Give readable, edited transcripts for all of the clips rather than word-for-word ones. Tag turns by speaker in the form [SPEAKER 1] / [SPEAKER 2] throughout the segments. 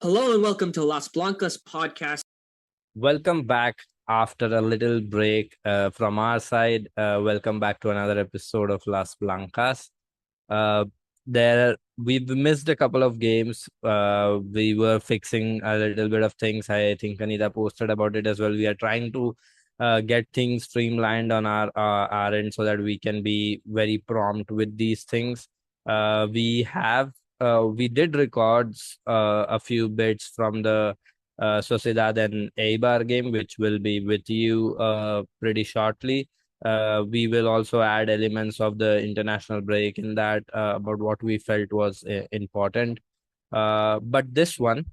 [SPEAKER 1] Hello and welcome to Las Blancas Podcast.
[SPEAKER 2] Welcome back after a little break from our side. Welcome back to another episode of Las Blancas. Uh, we've missed a couple of games. We were fixing a little bit of things. I think Kanita posted about it as well. We are trying to get things streamlined on our end so that we can be very prompt with these things. We did records a few bits from the Sociedad and Eibar game, which will be with you pretty shortly. We will also add elements of the international break in that about what we felt was important. But this one,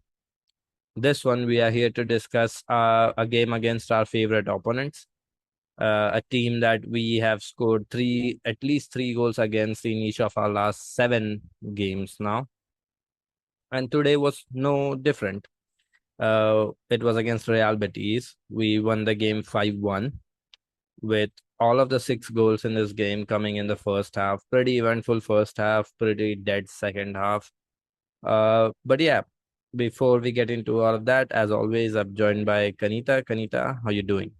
[SPEAKER 2] we are here to discuss a game against our favorite opponents, a team that we have scored at least three goals against in each of our last 7 games now. And today was no different. It was against Real Betis. We won the game 5-1 with all of the 6 goals in this game coming in the first half. Pretty eventful first half, pretty dead second half. But yeah, before we get into all of that, as always, I'm joined by Kanita. Kanita, how you doing?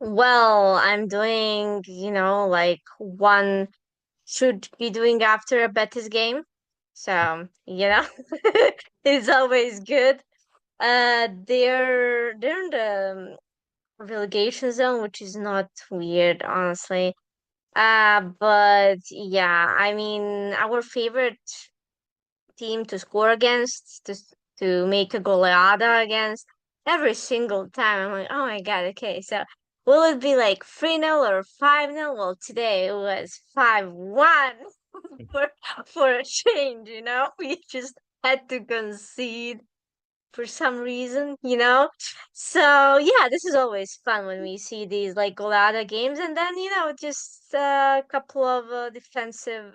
[SPEAKER 3] Well, I'm doing, like one should be doing after a Betis game. So, it's always good. They're in the relegation zone, which is not weird, honestly. But yeah, I mean, our favorite team to score against, to make a goleada against every single time. I'm like, oh my God, okay, so will it be like 3-0 or 5-0? Well, today it was 5-1 for for a change. We just had to concede for some reason. So yeah, this is always fun when we see these like goleada games, and then just a couple of defensive,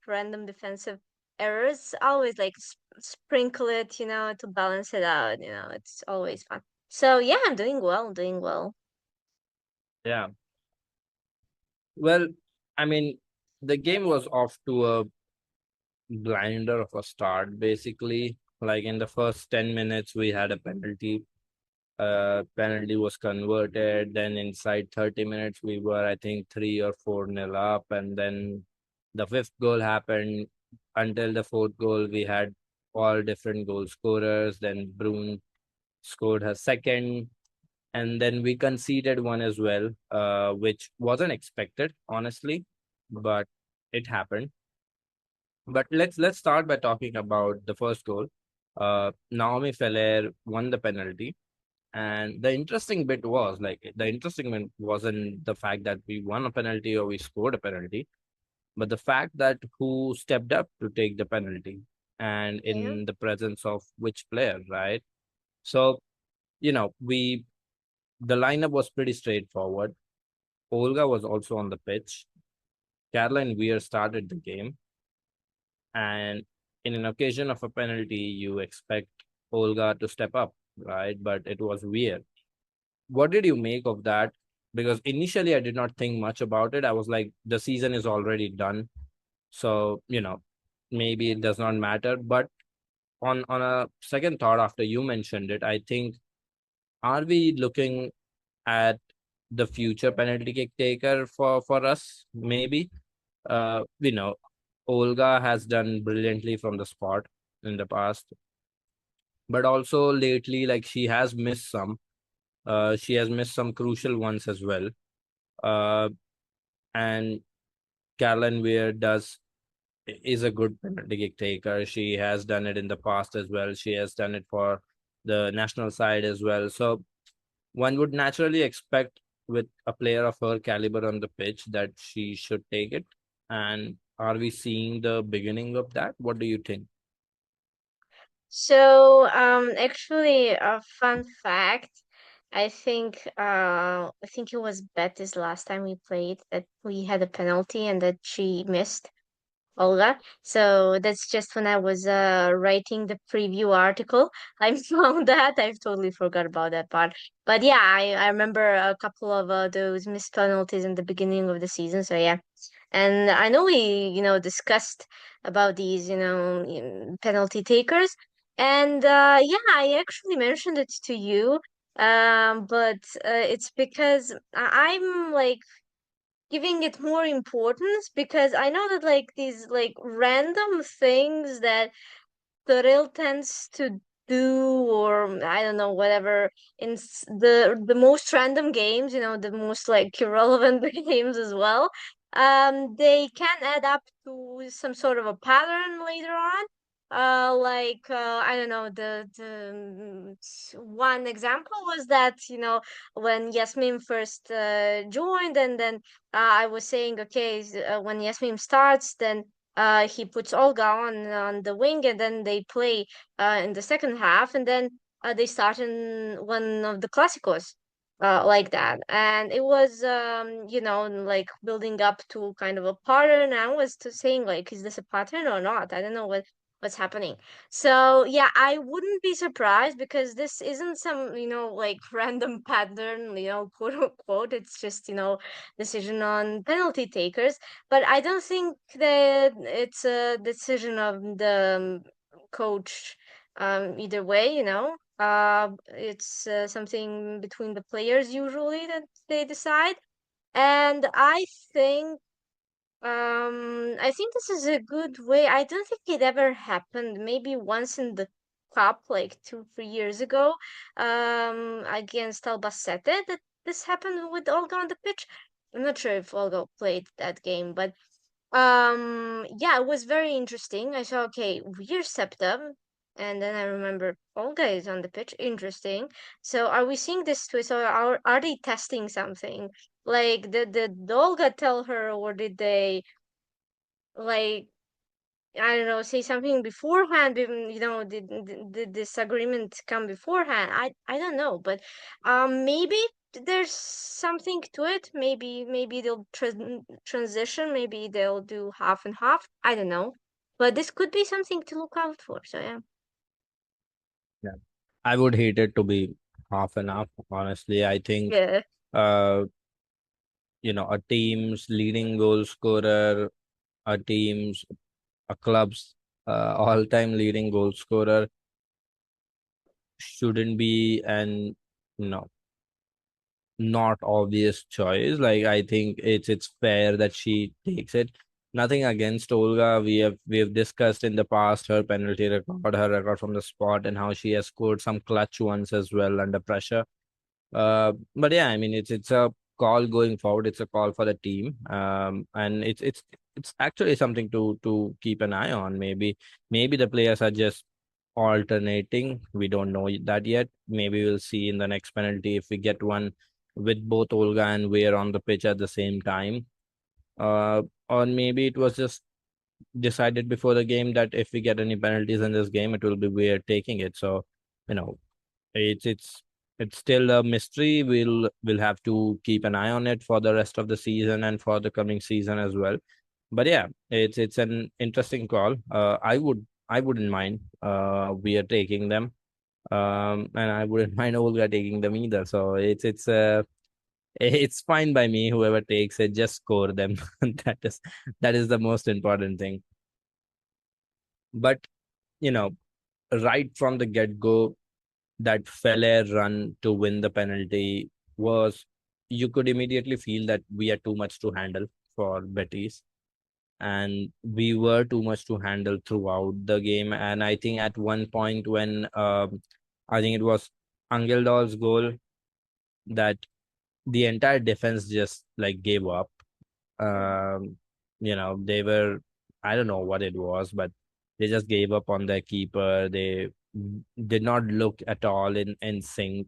[SPEAKER 3] random defensive errors. Always like sprinkle it, to balance it out. It's always fun. So yeah, I'm doing well. I'm doing well.
[SPEAKER 2] Yeah. Well, I mean, the game was off to a blinder of a start, basically. Like in the first 10 minutes, we had a penalty. Penalty was converted. Then inside 30 minutes, we were, I think, 3 or 4 nil up. And then the fifth goal happened. Until the fourth goal, we had all different goal scorers. Then Brune scored her second. And then we conceded one as well, which wasn't expected, honestly, but it happened. But let's start by talking about the first goal. Naomi Feller won the penalty. And the interesting bit wasn't the fact that we won a penalty or we scored a penalty, but the fact that who stepped up to take the penalty and
[SPEAKER 3] Yeah.
[SPEAKER 2] in the presence of which player, right? So, you know, the lineup was pretty straightforward. Olga was also on the pitch. Carla and Weir started the game. And in an occasion of a penalty, you expect Olga to step up, right? But it was Weir. What did you make of that? Because initially I did not think much about it. I was like, the season is already done. So, maybe it does not matter. But on a second thought, after you mentioned it, I think, are we looking at the future penalty kick taker for us? Maybe. Olga has done brilliantly from the spot in the past, but also lately, like she has missed some. She has missed some crucial ones as well. Uh, and Carolyn Weir is a good penalty kick taker. She has done it in the past as well. She has done it for the national side as well. So one would naturally expect with a player of her caliber on the pitch that she should take it. And are we seeing the beginning of that? What do you think?
[SPEAKER 3] So, actually, a fun fact. I think it was Betis last time we played that we had a penalty and that she missed. Olga. So that's just when I was writing the preview article. I found that. I've totally forgot about that part. But yeah, I remember a couple of those missed penalties in the beginning of the season. So yeah. And I know we discussed about these penalty takers. And yeah, I actually mentioned it to you, but it's because I'm like giving it more importance because I know that like these like random things that Thrill tends to do, or I don't know, whatever, in the most random games, the most like irrelevant games as well. They can add up to some sort of a pattern later on. I don't know, one example was that when Yasmin first joined, and then I was saying, okay, when Yasmin starts, then he puts Olga on the wing, and then they play in the second half, and then they start in one of the Clásicos like that, and it was like building up to kind of a pattern. I was to saying like, is this a pattern or not? I don't know what's happening. So yeah, I wouldn't be surprised because this isn't some like random pattern, quote unquote. It's just decision on penalty takers, but I don't think that it's a decision of the coach either way, it's something between the players usually that they decide. And I think this is a good way. I don't think it ever happened. Maybe once in the cup, like 2-3 years ago, against Albacete, that this happened with Olga on the pitch. I'm not sure if Olga played that game, but yeah, it was very interesting. I saw, okay, we're stepped up, and then I remember Olga is on the pitch. Interesting. So are we seeing this twist, or are they testing something? Like, did Olga tell her, or did they like, I don't know, say something beforehand? Did this agreement come beforehand? I don't know, but maybe there's something to it. Maybe they'll transition. Maybe they'll do half and half. I don't know, but this could be something to look out for. So yeah.
[SPEAKER 2] Yeah. I would hate it to be half and half, honestly. I think
[SPEAKER 3] Yeah.
[SPEAKER 2] uh a team's leading goal scorer, a team's a club's all-time leading goal scorer shouldn't be an no not obvious choice. Like, I think it's fair that she takes it. Nothing against Olga. We have discussed in the past her penalty record, her record from the spot, and how she has scored some clutch ones as well under pressure. But yeah, I mean, it's a call going forward. It's a call for the team. And it's actually something to keep an eye on. Maybe the players are just alternating. We don't know that yet. Maybe we'll see in the next penalty if we get one with both Olga and Weir on the pitch at the same time. Or maybe it was just decided before the game that if we get any penalties in this game, it will be Weir taking it. So, you know, it's it's it's still a mystery. We'll have to keep an eye on it for the rest of the season and for the coming season as well. But yeah, it's an interesting call. I wouldn't mind we are taking them. And I wouldn't mind Olga taking them either. So it's fine by me. Whoever takes it, just score them. That is the most important thing. But you know, right from the get go, that Feller run to win the penalty was, you could immediately feel that we are too much to handle for Betis, and we were too much to handle throughout the game. And I think at one point when I think it was Angeldal's goal, that the entire defense just like gave up. Um, they were, I don't know what it was, but they just gave up on their keeper. They did not look at all in sync.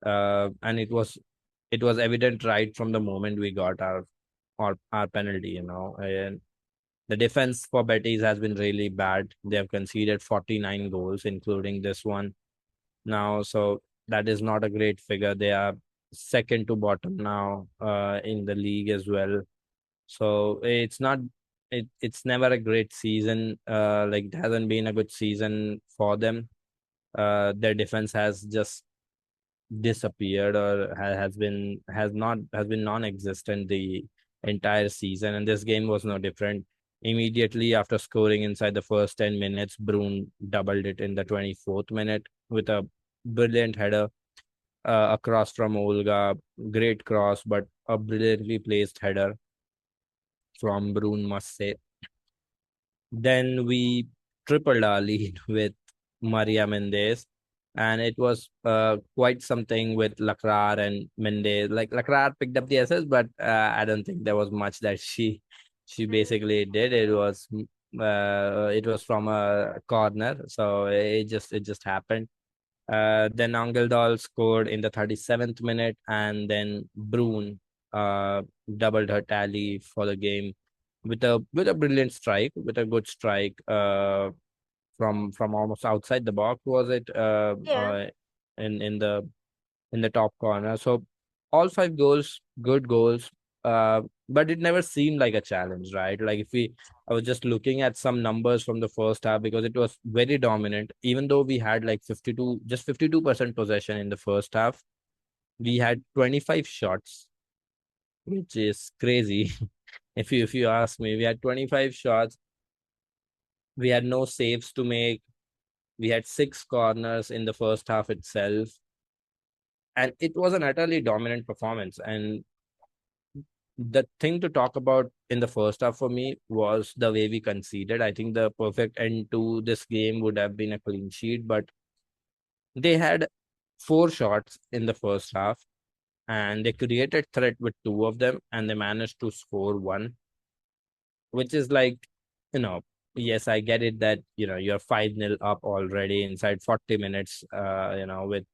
[SPEAKER 2] And it was evident right from the moment we got our penalty, and the defense for Betis has been really bad. They have conceded 49 goals, including this one now. So that is not a great figure. They are second to bottom now in the league as well. So it's never a great season. Like, it hasn't been a good season for them. Their defense has just disappeared, or has been non-existent the entire season, and this game was no different. Immediately after scoring inside the first 10 minutes, Brun doubled it in the 24th minute with a brilliant header across from Olga. Great cross, but a brilliantly placed header from Brun, must say. Then we tripled our lead with Maria Mendez, and it was quite something with Lacrar and Mendez. Like Lacrar picked up the assist, but I don't think there was much that she basically did. It was from a corner, so it just happened. Then Angeldal scored in the 37th minute, and then Brun doubled her tally for the game with a brilliant strike, with a good strike from almost outside the box. Was it
[SPEAKER 3] Yeah.
[SPEAKER 2] in the top corner? So all five goals, good goals. But it never seemed like a challenge, right? Like I was just looking at some numbers from the first half because it was very dominant. Even though we had like 52% possession in the first half, we had 25 shots, which is crazy. If you ask me, we had 25 shots. We had no saves to make. We had six corners in the first half itself, and it was an utterly dominant performance. And the thing to talk about in the first half for me was the way we conceded. I think the perfect end to this game would have been a clean sheet, but they had four shots in the first half, and they created threat with two of them, and they managed to score one, which is like, yes, I get it that you're 5-0 up already inside 40 minutes, with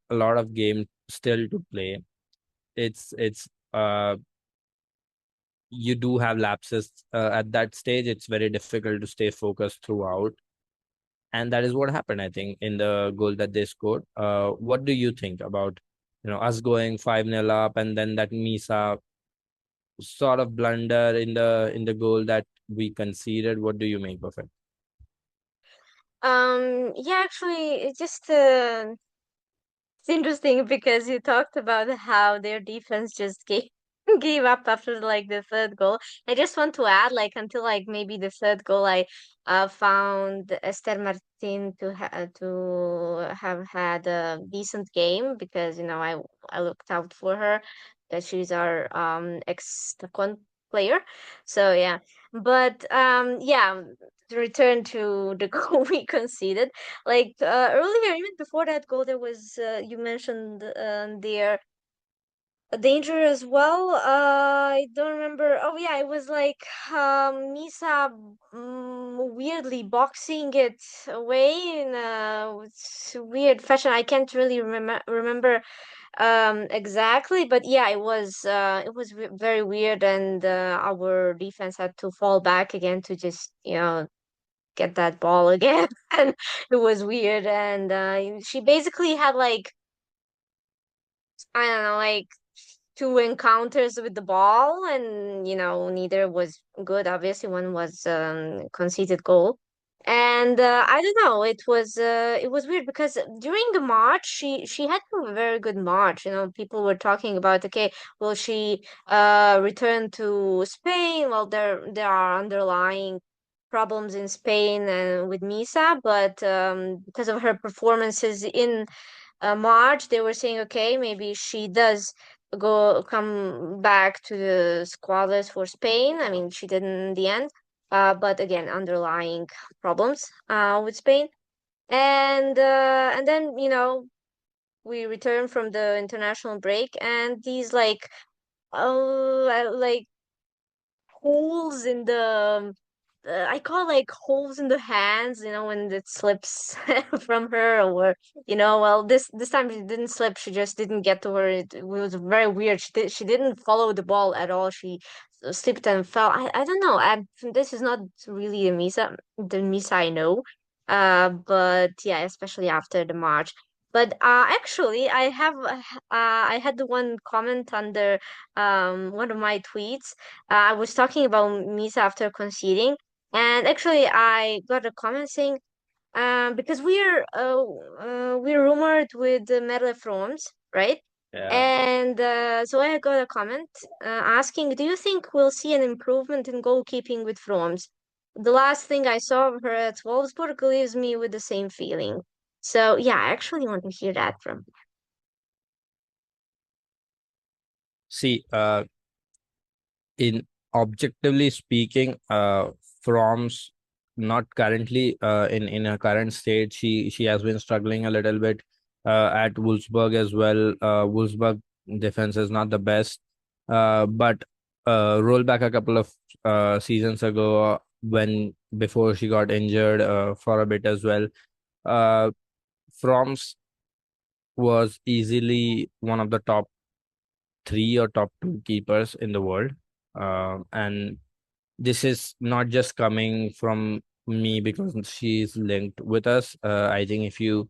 [SPEAKER 2] a lot of game still to play. It's You do have lapses at that stage. It's very difficult to stay focused throughout, and that is what happened, I think, in the goal that they scored. What do you think about us going 5-0 up, and then that Misa sort of blunder in the goal that we conceded? What do you make of it?
[SPEAKER 3] Yeah, actually, it's interesting because you talked about how their defense just gave gave up after like the third goal. I just want to add, like until like maybe the third goal, I found Esther Martin to have had a decent game because I looked out for her that she's our ex Tacon player. So yeah, but yeah. To return to the goal we conceded, like earlier, even before that goal, there was you mentioned there a danger as well. I don't remember. Oh yeah, it was like Misa weirdly boxing it away in a weird fashion. I can't really remember exactly, but yeah, it was very weird, and our defense had to fall back again to just get that ball again. And it was weird, and she basically had like, I don't know, like two encounters with the ball, and neither was good. Obviously one was conceded goal. And I don't know, it was weird because during the march she had a very good march. People were talking about, okay, will she return to Spain? Well, there are underlying problems in Spain and with Misa, but because of her performances in March, they were saying, okay, maybe she does come back to the squad list for Spain. I mean, she didn't in the end, but again, underlying problems with Spain. And then we returned from the international break, and these like holes in the I call like holes in the hands, when it slips from her, or well, this time she didn't slip, she just didn't get to her. It was very weird. She didn't follow the ball at all. She slipped and fell. I don't know. This is not really the Misa I know. But yeah, especially after the March. But actually, I had the one comment under one of my tweets. I was talking about Misa after conceding, and actually I got a comment saying, because we're rumored with Merle Frohms, right?
[SPEAKER 2] Yeah.
[SPEAKER 3] And so I got a comment asking, do you think we'll see an improvement in goalkeeping with Frohms? The last thing I saw of her at Wolfsburg leaves me with the same feeling. So yeah, I actually want to hear that from.
[SPEAKER 2] See, in objectively speaking, From's not currently in her current state. She has been struggling a little bit at Wolfsburg as well. Wolfsburg defense is not the best, but roll back a couple of seasons ago when before she got injured for a bit as well. Uh, From's was easily one of the top three or top two keepers in the world. And this is not just coming from me because she's linked with us. I think if you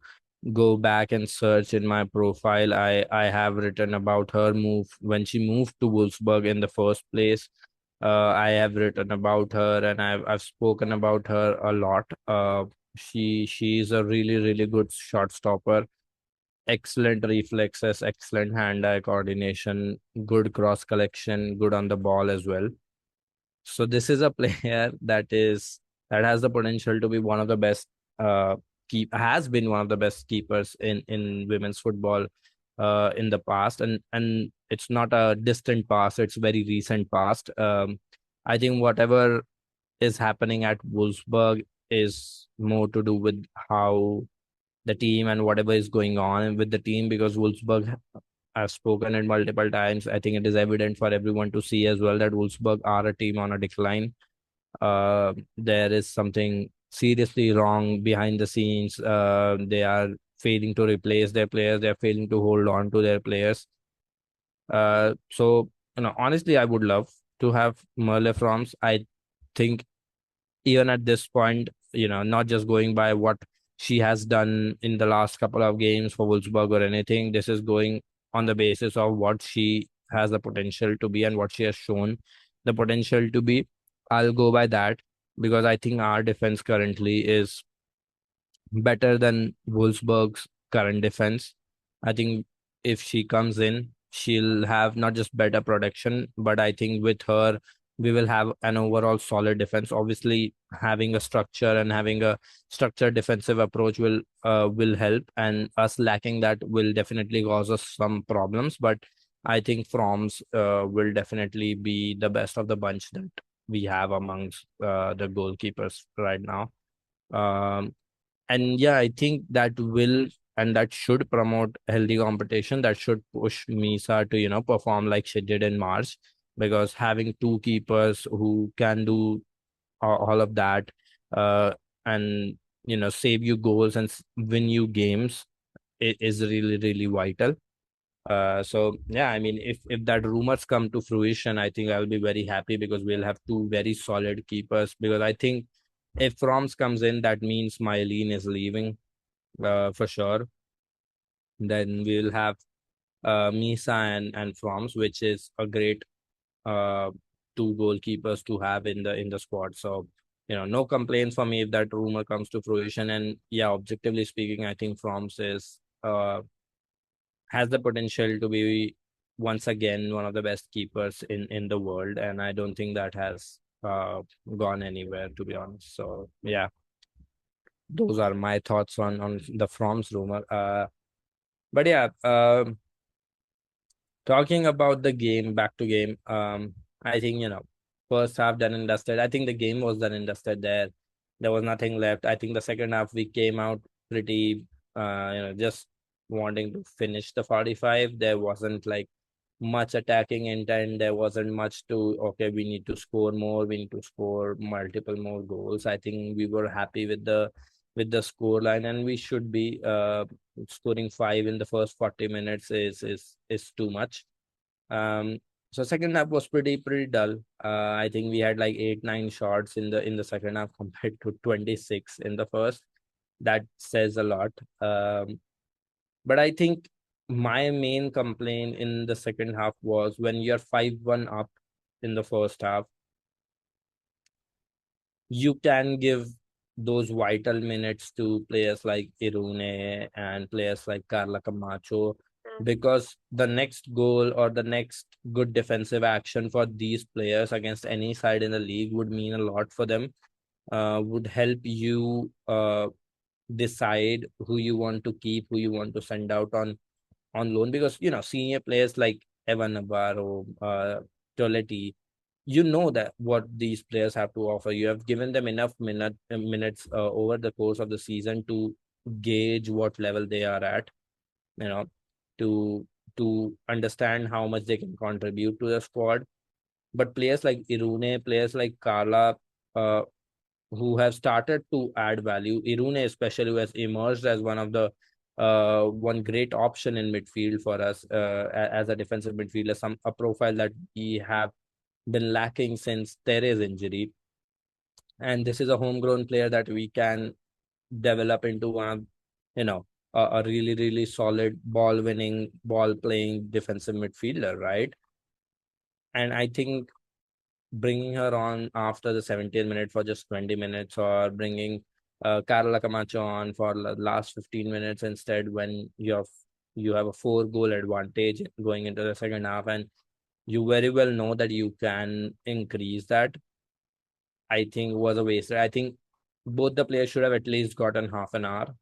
[SPEAKER 2] go back and search in my profile, I have written about her move when she moved to Wolfsburg in the first place. I have written about her and I've spoken about her a lot. She's a really good shot stopper, excellent reflexes, excellent hand-eye coordination, good cross collection, good on the ball as well. So this is a player that has the potential to be one of the best keep has been one of the best keepers in women's football in the past, and it's not a distant past, it's very recent past. I think whatever is happening at Wolfsburg is more to do with how the team and whatever is going on with the team, because Wolfsburg, I've spoken it multiple times. I think it is evident for everyone to see as well that Wolfsburg are a team on a decline. There is something seriously wrong behind the scenes. They are failing to replace their players. They are failing to hold on to their players. So honestly, I would love to have Merle Frohms. I think even at this point, not just going by what she has done in the last couple of games for Wolfsburg or anything, this is going on the basis of what she has the potential to be and what she has shown the potential to be. I'll go by that because I think our defense currently is better than Wolfsburg's current defense. I think if she comes in, she'll have not just better production, but I think with her, we will have an overall solid defense. Obviously, having a structure and having a structured defensive approach will help, and us lacking that will definitely cause us some problems. But I think Froms will definitely be the best of the bunch that we have amongst the goalkeepers right now. Um, and yeah, I think that will and that should promote healthy competition. That should push Misa to perform like she did in March, because having two keepers who can do all of that, uh, and save you goals and win you games, is really vital. So yeah, I mean, if that rumors come to fruition, I think I'll be very happy because we'll have two very solid keepers. Because I think if Froms comes in, that means Mylene is leaving for sure. Then we'll have Misa and Froms, which is a great uh, two goalkeepers to have in the squad. So no complaints for me if that rumor comes to fruition. And yeah, objectively speaking, I think Froms is has the potential to be once again one of the best keepers in the world, and I don't think that has gone anywhere, to be honest. So yeah, those are my thoughts on the Froms rumor. But yeah, talking about the game, back to game. I think first half done and dusted. I think the game was done and dusted there. There was nothing left. I think the second half we came out pretty, just wanting to finish the 45. There wasn't like much attacking intent. There wasn't much to, okay, we need to score more. We need to score multiple more goals. I think we were happy with the score line, and we should be. Scoring five in the first 40 minutes is too much. Um, so second half was pretty dull. I think we had like 8-9 shots in the second half compared to 26 in the first. That says a lot. But I think my main complaint in the second half was when you're 5-1 up in the first half, you can give those vital minutes to players like Irune and players like Carla Camacho. because the next goal or the next good defensive action for these players against any side in the league would mean a lot for them, would help you decide who you want to keep, who you want to send out on loan. Because senior players like Evan Navarro, Toletti, that what these players have to offer. You have given them enough minutes over the course of the season to gauge what level they are at, you know, to understand how much they can contribute to the squad. But players like Irune, players like Carla, uh, who have started to add value. Irune especially, who has emerged as one of the one great option in midfield for us as a defensive midfielder, a profile that we have been lacking since Tere's injury. And this is a homegrown player that we can develop into one of, a really, really solid ball winning, ball playing defensive midfielder, right? And I think bringing her on after the 70th minute for just 20 minutes, or bringing Carla Camacho on for the last 15 minutes instead, when you have a 4 goal advantage going into the second half, and you very well know that you can increase that, I think was a waste. I think both the players should have at least gotten half an hour.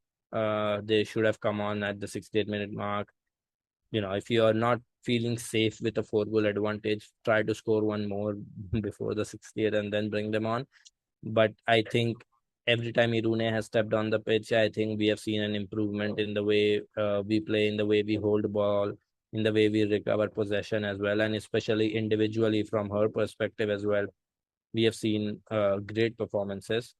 [SPEAKER 2] They should have come on at the 68-minute mark. If you are not feeling safe with a 4 goal advantage, try to score one more before the 60th and then bring them on. But I think every time Irune has stepped on the pitch, I think we have seen an improvement in the way we play, in the way we hold the ball, in the way we recover possession as well, and especially individually from her perspective as well. We have seen great performances.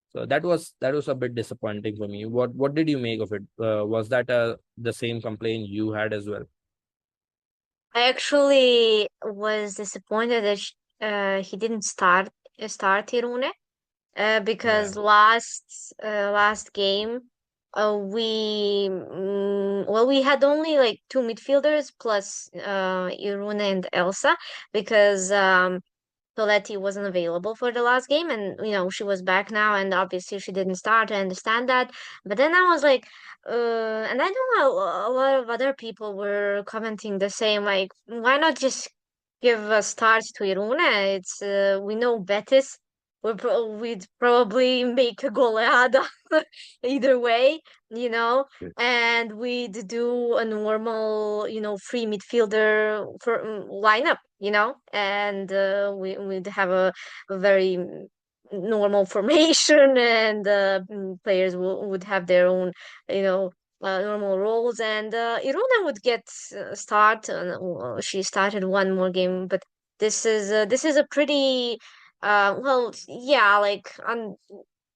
[SPEAKER 2] So that was a bit disappointing for me. What did you make of it? Was that the same complaint you had as well?
[SPEAKER 3] I actually was disappointed that he didn't start Hirune,
[SPEAKER 2] Yeah.
[SPEAKER 3] because last game, we had only like two midfielders plus Irune and Elsa, because Toletti wasn't available for the last game, and she was back now, and obviously she didn't start. I understand that, but then I was like, and I know a lot of other people were commenting the same, like, why not just give a start to Irune? It's we know Betis. We'd probably make a goleada either way, you know, and we'd do a normal, free midfielder for lineup, and we'd have a very normal formation, and players would have their own, you know, normal roles, and Iruna would get start. She started one more game, but this is a pretty well, yeah, like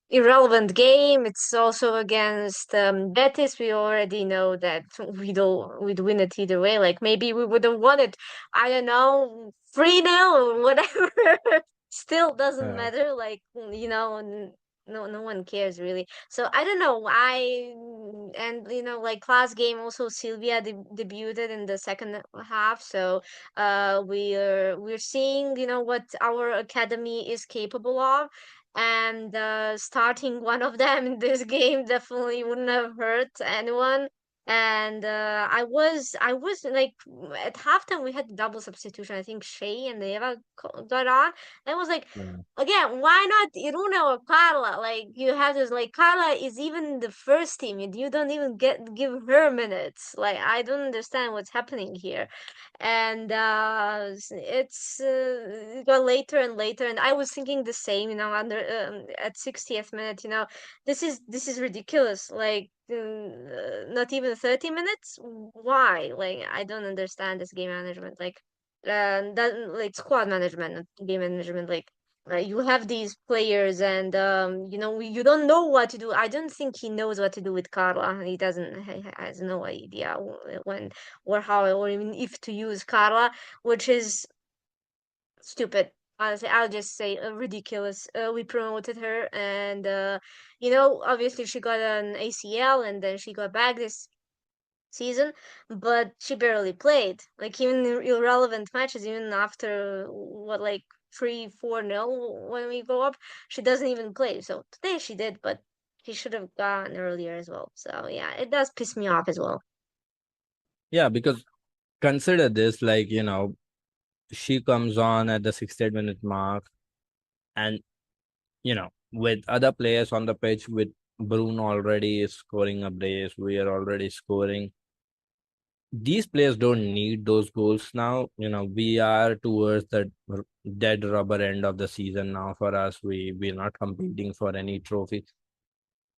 [SPEAKER 3] irrelevant game. It's also against Betis. We already know that we'd win it either way. Like maybe we would have won it, I don't know, 3-0 or whatever. Still doesn't
[SPEAKER 2] Uh,
[SPEAKER 3] matter. Like no one cares really. So I don't know. And like last game also Sylvia debuted in the second half. So we're seeing what our academy is capable of, and starting one of them in this game definitely wouldn't have hurt anyone. And I was like, at halftime we had double substitution. I think Shei and Eva got on. And I was like,
[SPEAKER 2] yeah.
[SPEAKER 3] again, why not Iruna or Carla? Like you have this, like Carla is even the first team and you don't even give her minutes. Like I don't understand what's happening here. And it got later and later, and I was thinking the same, under at 60th minute, this is ridiculous. Like not even 30 minutes. Why? Like I don't understand this game management. Like that, like squad management, not game management. Like you have these players, and you don't know what to do. I don't think he knows what to do with Carla. He doesn't. He has no idea when or how or even if to use Carla, which is stupid. Honestly, I'll just say ridiculous. We promoted her, and obviously she got an ACL, and then she got back this season, but she barely played. Like even in irrelevant matches, even after what, like 3-4-0 when we go up, she doesn't even play. So today she did, but she should have gone earlier as well. So yeah, it does piss me off as well.
[SPEAKER 2] Yeah, because consider this, like, she comes on at the 68-minute mark, and with other players on the pitch, with Bruno already scoring a brace, we are already scoring. These players don't need those goals now. We are towards the dead rubber end of the season now for us. We're not competing for any trophy.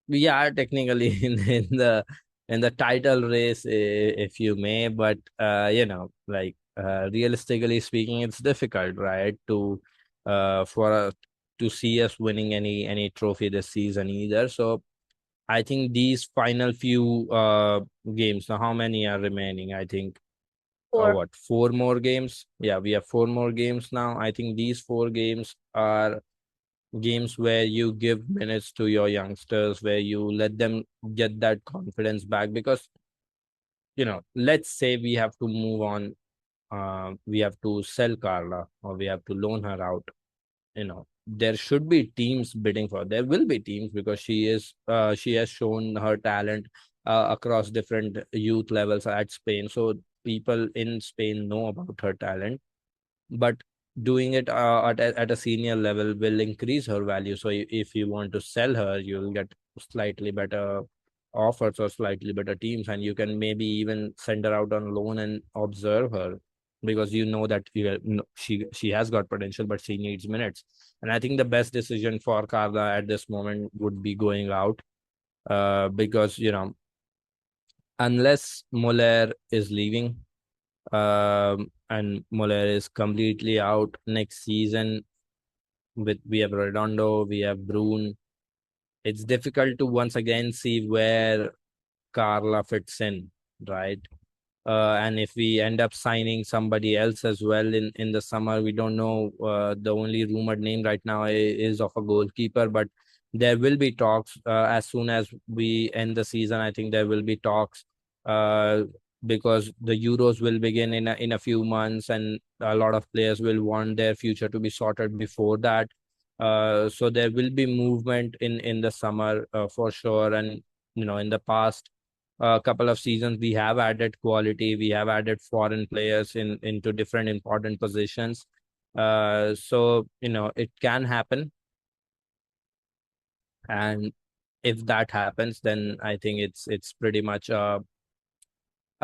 [SPEAKER 2] We are technically in the title race, if you may, but like, realistically speaking, it's difficult, right, to for us to see us winning any trophy this season either. So I think these final few games, now how many are remaining? I think,
[SPEAKER 3] Or
[SPEAKER 2] what, four more games? Yeah, we have four more games now. I think these four games are games where you give minutes to your youngsters, where you let them get that confidence back. Because, let's say we have to move on, we have to sell Carla, or we have to loan her out. There should be teams bidding for. There will be teams, because she has shown her talent across different youth levels at Spain. So people in Spain know about her talent, but doing it at a senior level will increase her value. So if you want to sell her, you'll get slightly better offers or slightly better teams, and you can maybe even send her out on loan and observe her, because that she has got potential, but she needs minutes. And I think the best decision for Carla at this moment would be going out, because unless Muller is leaving, and Muller is completely out next season. We have Redondo, we have Brune. It's difficult to once again see where Carla fits in, right? And if we end up signing somebody else as well in the summer, we don't know. The only rumored name right now is of a goalkeeper, but there will be talks as soon as we end the season. I think there will be talks, uh, because the Euros will begin in a few months, and a lot of players will want their future to be sorted before that. So there will be movement in the summer, for sure. And in the past a couple of seasons, we have added quality, we have added foreign players into different important positions. So it can happen. And if that happens, then I think it's pretty much a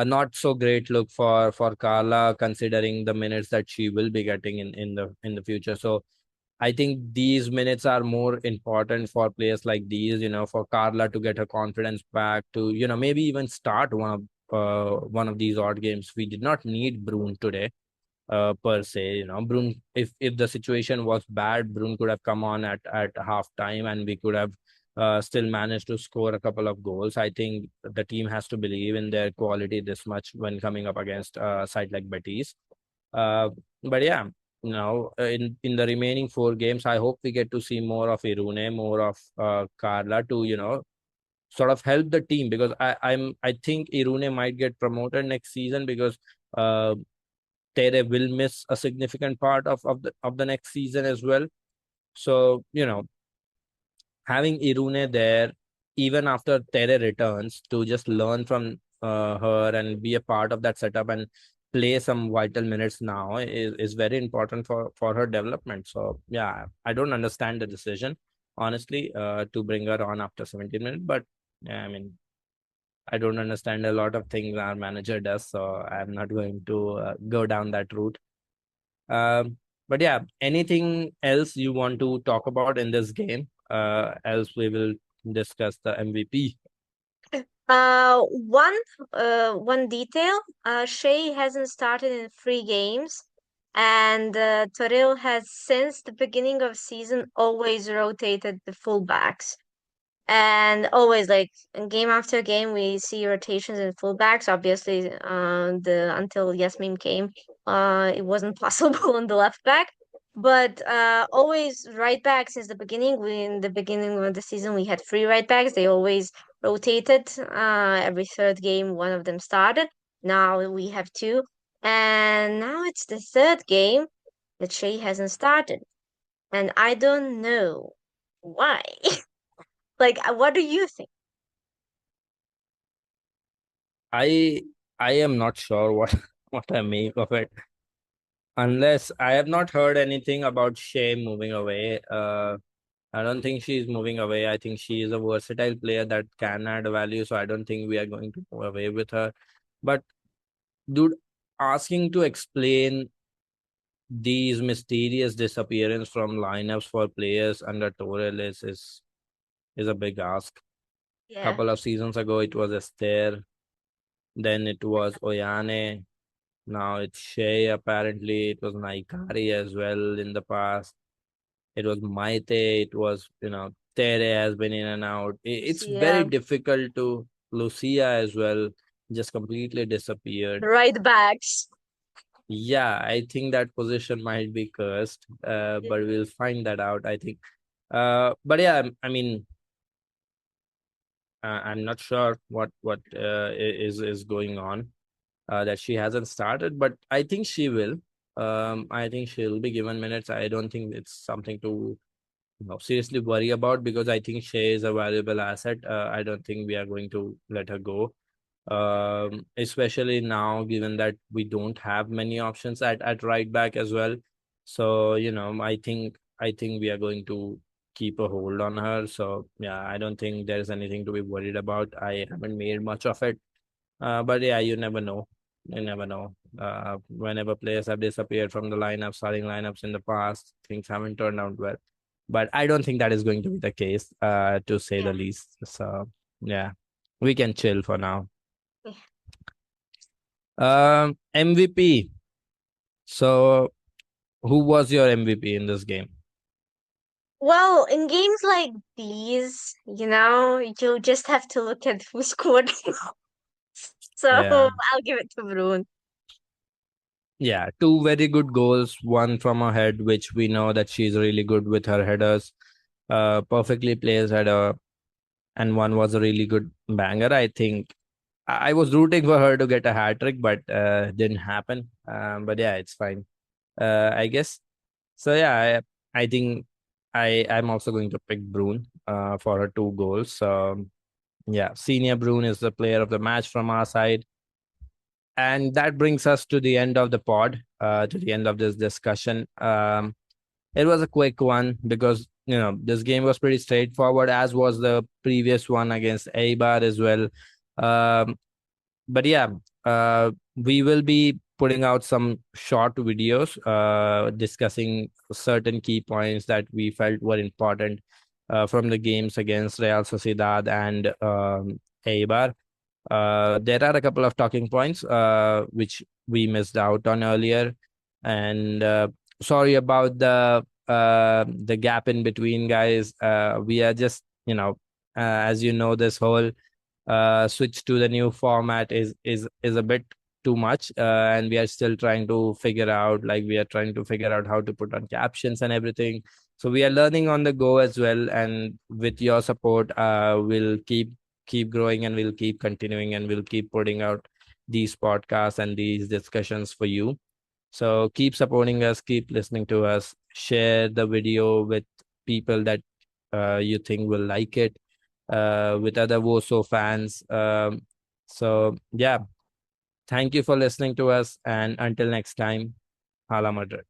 [SPEAKER 2] not so great look for Carla, considering the minutes that she will be getting in the future. So I think these minutes are more important for players like these, for Carla to get her confidence back, to, maybe even start one of these odd games. We did not need Brune today, per se. Brune, if the situation was bad, Brune could have come on at half time, and we could have still managed to score a couple of goals. I think the team has to believe in their quality this much when coming up against a side like Betis. But yeah, in the remaining four games, I hope we get to see more of Irune, more of Carla, to sort of help the team, because I think Irune might get promoted next season, because uh, Tere will miss a significant part of the next season as well. So having Irune there, even after Tere returns, to just learn from her and be a part of that setup and play some vital minutes now is very important for her development. So yeah, I don't understand the decision, honestly, to bring her on after 17 minutes. But yeah, I mean, I don't understand a lot of things our manager does, so I'm not going to go down that route. But yeah, anything else you want to talk about in this game? Else we will discuss the MVP.
[SPEAKER 3] one detail. Shei hasn't started in 3 games, and Toril has since the beginning of season always rotated the fullbacks. And always, like, game after game, we see rotations in fullbacks. Obviously, the until Yasmin came, it wasn't possible on the left back. But always right back since the beginning. In the beginning of the season, we had 3 right backs. They always rotated. Every third game, one of them started. Now we have two, and now it's the third game that Shea hasn't started, and I don't know why. Like, what do you think?
[SPEAKER 2] I I am not sure what what I make of it. Unless I have not heard anything about Shei moving away. I don't think she's moving away. I think she is a versatile player that can add value. So I don't think we are going to move away with her. But dude, asking to explain these mysterious disappearance from lineups for players under Torel is a big ask.
[SPEAKER 3] Yeah.
[SPEAKER 2] Couple of seasons ago, it was Esther. Then it was Oyane. Now it's Shea. Apparently, it was Naikari as well in the past. It was Maite. It was, Tere has been in and out. It's very
[SPEAKER 3] Yeah.
[SPEAKER 2] difficult to Lucia as well. Just completely disappeared.
[SPEAKER 3] Right backs.
[SPEAKER 2] Yeah, I think that position might be cursed. But we'll find that out, I think. But yeah, I mean, I'm not sure what is going on. That she hasn't started, but I think she will. I think she'll be given minutes. I don't think it's something to seriously worry about because I think Shea is a valuable asset. I don't think we are going to let her go. Especially now, given that we don't have many options at right back as well. So I think we are going to keep a hold on her. So yeah, I don't think there's anything to be worried about. I haven't made much of it, but yeah, you never know. You never know. Whenever players have disappeared from the lineup, starting lineups in the past, things haven't turned out well. But I don't think that is going to be the case, to say
[SPEAKER 3] Yeah.
[SPEAKER 2] the least. So yeah, we can chill for now.
[SPEAKER 3] Yeah.
[SPEAKER 2] MVP. So who was your MVP in this game?
[SPEAKER 3] Well, in games like these, you just have to look at who scored. So
[SPEAKER 2] Yeah.
[SPEAKER 3] I'll give it to Brun.
[SPEAKER 2] Yeah, two very good goals, one from her head, which we know that she's really good with her headers. Perfectly placed header, and one was a really good banger. I think I was rooting for her to get a hat trick, but didn't happen. But yeah, it's fine. I guess so. Yeah, I think I'm also going to pick Brune for her two goals. So yeah, senior Brune is the player of the match from our side. And that brings us to the end of the pod, to the end of this discussion. It was a quick one because this game was pretty straightforward, as was the previous one against Eibar as well. Um, but yeah, we will be putting out some short videos discussing certain key points that we felt were important from the games against Real Sociedad and Eibar. There are a couple of talking points which we missed out on earlier, and sorry about the gap in between, guys. We are just as you know, this whole switch to the new format is a bit too much, and we are still trying to figure out, like, we are trying to figure out how to put on captions and everything. So we are learning on the go as well, and with your support, we'll keep growing, and we'll keep continuing, and we'll keep putting out these podcasts and these discussions for you. So keep supporting us, keep listening to us, share the video with people that you think will like it, with other Woso fans. So yeah, thank you for listening to us, and until next time, Hala Madrid.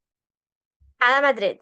[SPEAKER 3] Hala Madrid.